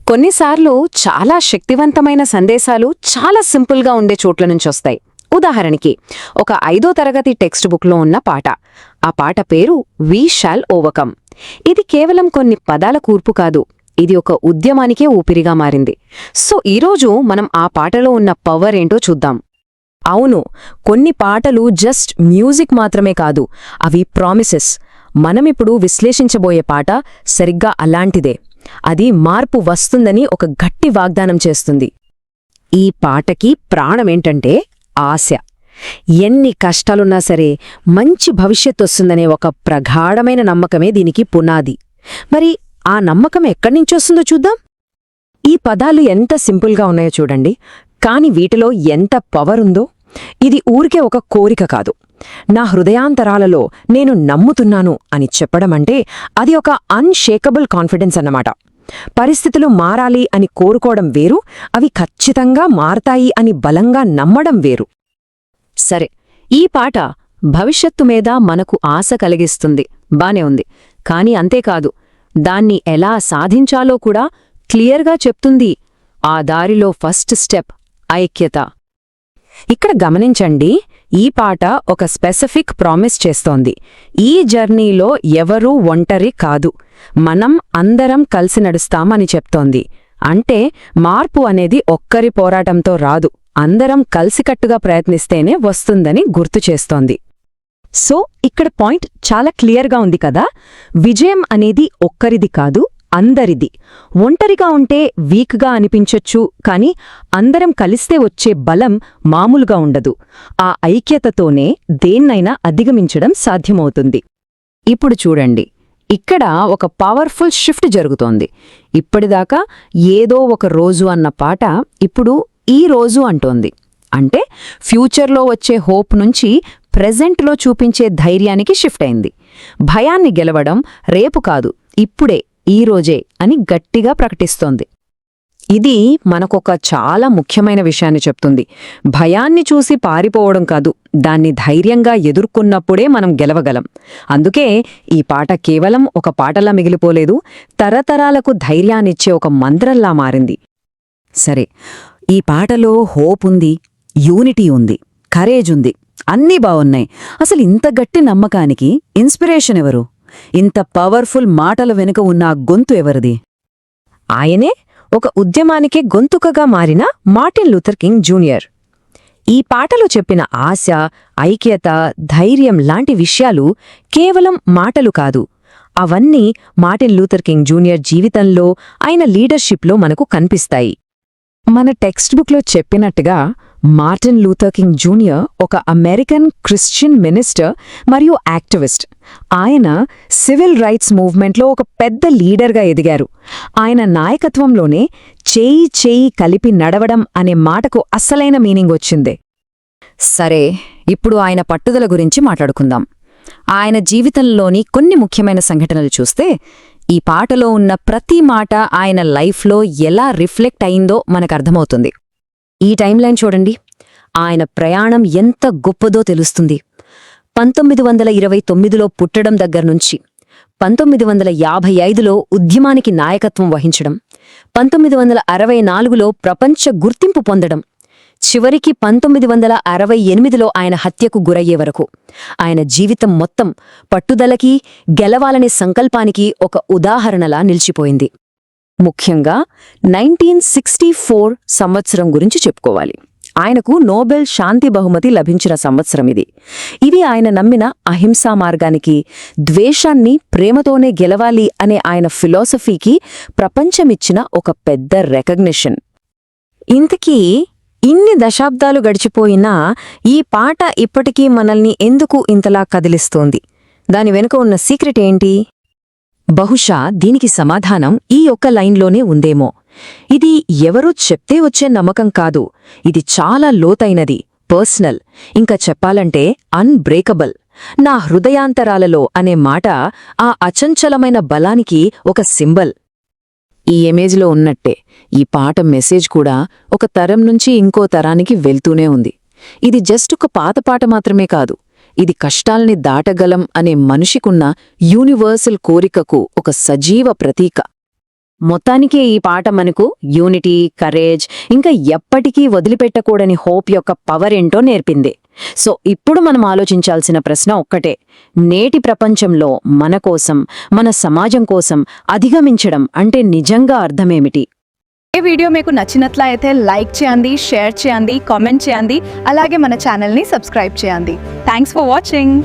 కొన్నిసార్లు చాలా శక్తివంతమైన సందేశాలు చాలా సింపుల్గా ఉండే చోట్ల నుంచొస్తాయి. ఉదాహరణకి ఒక 5వ తరగతి టెక్స్ట్ బుక్లో ఉన్న పాట. ఆ పాట పేరు వి షాల్ ఓవర్కమ్. ఇది కేవలం కొన్ని పదాల కూర్పు కాదు, ఇది ఒక ఉద్యమానికే ఊపిరిగా మారింది. సో ఈరోజు మనం ఆ పాటలో ఉన్న పవర్ ఏంటో చూద్దాం. అవును, కొన్ని పాటలు జస్ట్ మ్యూజిక్ మాత్రమే కాదు, అవి ప్రామిసెస్. మనమిప్పుడు విశ్లేషించబోయే పాట సరిగ్గా అలాంటిదే. అది మార్పు వస్తుందని ఒక గట్టి వాగ్దానం చేస్తుంది. ఈ పాటకి ప్రాణమేంటంటే ఆశ. ఎన్ని కష్టాలున్నా సరే మంచి భవిష్యత్తొస్తుందనే ఒక ప్రగాఢమైన నమ్మకమే దీనికి పునాది. మరి ఆ నమ్మకం ఎక్కడ్నించొస్తుందో చూద్దాం. ఈ పదాలు ఎంత సింపుల్గా ఉన్నాయో చూడండి, కాని వీటిలో ఎంత పవర్ ఉందో. ఇది ఊరికే ఒక కోరిక కాదు. నా హృదయాంతరాలలో నేను నమ్ముతున్నాను అని చెప్పడమంటే అది ఒక అన్షేకబుల్ కాన్ఫిడెన్స్ అన్నమాట. పరిస్థితులు మారాలి అని కోరుకోవడం వేరు, అవి ఖచ్చితంగా మారతాయి అని బలంగా నమ్మడం వేరు. సరే, ఈ పాట భవిష్యత్తు మీద మనకు ఆశ కలిగిస్తుంది, బానే ఉంది. కాని అంతేకాదు, దాన్ని ఎలా సాధించాలో కూడా క్లియర్గా చెప్తుంది. ఆ దారిలో ఫస్ట్ స్టెప్ ఐక్యత. ఇక్కడ గమనించండి, ఈ పాట ఒక స్పెసిఫిక్ ప్రామిస్ చేస్తోంది. ఈ జర్నీలో ఎవరూ ఒంటరి కాదు, మనం అందరం కలిసి నడుస్తామని చెప్తోంది. అంటే మార్పు అనేది ఒక్కరి పోరాటంతో రాదు, అందరం కలిసికట్టుగా ప్రయత్నిస్తేనే వస్తుందని గుర్తు చేస్తోంది. సో ఇక్కడ పాయింట్ చాలా క్లియర్గా ఉంది కదా. విజయం అనేది ఒక్కరిది కాదు, అందరిది. ఒంటరిగా ఉంటే వీక్గా అనిపించొచ్చు, కాని అందరం కలిస్తే వచ్చే బలం మామూలుగా ఉండదు. ఆ ఐక్యతతోనే దేన్నైనా అధిగమించడం సాధ్యమవుతుంది. ఇప్పుడు చూడండి, ఇక్కడ ఒక పవర్ఫుల్ షిఫ్ట్ జరుగుతోంది. ఇప్పటిదాకా ఏదో ఒక రోజు అన్న పాట ఇప్పుడు ఈ రోజు అంటోంది. అంటే ఫ్యూచర్లో వచ్చే హోప్ నుంచి ప్రెజెంట్లో చూపించే ధైర్యానికి షిఫ్ట్ అయింది. భయాన్ని గెలవడం రేపు కాదు, ఇప్పుడే, ఈ రోజే అని గట్టిగా ప్రకటిస్తోంది. ఇది మనకొక చాలా ముఖ్యమైన విషయాన్ని చెప్తుంది. భయాన్ని చూసి పారిపోవడం కాదు, దాన్ని ధైర్యంగా ఎదుర్కొన్నప్పుడే మనం గెలవగలం. అందుకే ఈ పాట కేవలం ఒక పాటలా మిగిలిపోలేదు, తరతరాలకు ధైర్యాన్నిచ్చే ఒక మంత్రంలా మారింది. సరే, ఈ పాటలో హోప్ ఉంది, యూనిటీ ఉంది, కరేజ్ ఉంది, అన్నీ బావున్నాయి. అసలు ఇంత గట్టి నమ్మకానికి ఇన్స్పిరేషన్ ఎవరు? ఇంత పవర్ఫుల్ మాటల వెనుక ఉన్న గొంతు ఎవరిది? ఆయనే ఒక ఉద్యమానికే గొంతుకగా మారిన మార్టిన్ లూథర్ కింగ్ జూనియర్. ఈ పాటలో చెప్పిన ఆశ, ఐక్యత, ధైర్యం లాంటి విషయాలు కేవలం మాటలు కాదు, అవన్నీ మార్టిన్ లూథర్ కింగ్ జూనియర్ జీవితంలో, ఆయన లీడర్షిప్లో మనకు కనిపిస్తాయి. మన టెక్స్ట్ బుక్లో చెప్పినట్టుగా మార్టిన్ లూథర్ కింగ్ జూనియర్ ఒక అమెరికన్ క్రిస్టియన్ మినిస్టర్ మరియు యాక్టివిస్ట్. ఆయన సివిల్ రైట్స్ మూవ్మెంట్లో ఒక పెద్ద లీడర్గా ఎదిగారు. ఆయన నాయకత్వంలోనే చేయి చేయి కలిపి నడవడం అనే మాటకు అస్సలైన మీనింగ్ వచ్చింది. సరే, ఇప్పుడు ఆయన పట్టుదల గురించి మాట్లాడుకుందాం. ఆయన జీవితంలోని కొన్ని ముఖ్యమైన సంఘటనలు చూస్తే ఈ పాటలో ఉన్న ప్రతి మాట ఆయన లైఫ్లో ఎలా రిఫ్లెక్ట్ అయిందో మనకర్థమవుతుంది. ఈ టైంలైన్ చూడండి, ఆయన ప్రయాణం ఎంత గొప్పదో తెలుస్తుంది. 1929లో పుట్టడం దగ్గర్నుంచి 1955లో ఉద్యమానికి నాయకత్వం వహించడం, 1964లో ప్రపంచ గుర్తింపు పొందడం, చివరికి 1968లో ఆయన హత్యకు గురయ్యే వరకు ఆయన జీవితం మొత్తం పట్టుదలకి, గెలవాలనే సంకల్పానికి ఒక ఉదాహరణలా నిలిచిపోయింది. ముఖ్యంగా 1964 సంవత్సరం గురించి చెప్పుకోవాలి. ఆయనకు నోబెల్ శాంతి బహుమతి లభించిన సంవత్సరం ఇది. ఇది ఆయన నమ్మిన అహింసా మార్గానికి, ద్వేషాన్ని ప్రేమతోనే గెలవాలి అనే ఆయన ఫిలాసఫీకి ప్రపంచమిచ్చిన ఒక పెద్ద రికగ్నిషన్. ఇంతకీ ఇన్ని దశాబ్దాలు గడిచిపోయినా ఈ పాట ఇప్పటికీ మనల్ని ఎందుకు ఇంతలా కదిలిస్తోంది? దాని వెనుక ఉన్న సీక్రెట్ ఏంటి? బహుశా దీనికి సమాధానం ఈ ఒక్క లైన్లోనే ఉందేమో. ఇది ఎవరో చెప్తే వచ్చే నమ్మకం కాదు, ఇది చాలా లోతైనది, పర్సనల్, ఇంకా చెప్పాలంటే అన్బ్రేకబుల్. నా హృదయాంతరాలలో అనే మాట ఆ అచంచలమైన బలానికి ఒక సింబల్. ఈ ఇమేజ్లో ఉన్నట్టే ఈ పాట మెసేజ్ కూడా ఒక తరం నుంచి ఇంకో తరానికి వెళ్తూనే ఉంది. ఇది జస్ట్ ఒక పాత పాట మాత్రమే కాదు, ఇది కష్టాల్ని దాటగలం అనే మనిషికున్న యూనివర్సల్ కోరికకు ఒక సజీవ ప్రతీక. మొత్తానికే ఈ పాట మనకు యూనిటీ, కరేజ్, ఇంకా ఎప్పటికీ వదిలిపెట్టకూడని హోప్ యొక్క పవర్ ఏంటో నేర్పింది. సో ఇప్పుడు మనం ఆలోచించాల్సిన ప్రశ్న ఒక్కటే, నేటి ప్రపంచంలో మన కోసం, మన సమాజం కోసం అధిగమించడం అంటే నిజంగా అర్థమేమిటి? ఈ వీడియో మీకు నచ్చినట్లయితే లైక్ చేయండి, షేర్ చేయండి, కామెంట్ చేయండి, అలాగే మన ఛానల్ని సబ్స్క్రైబ్ చేయండి. Thanks for watching.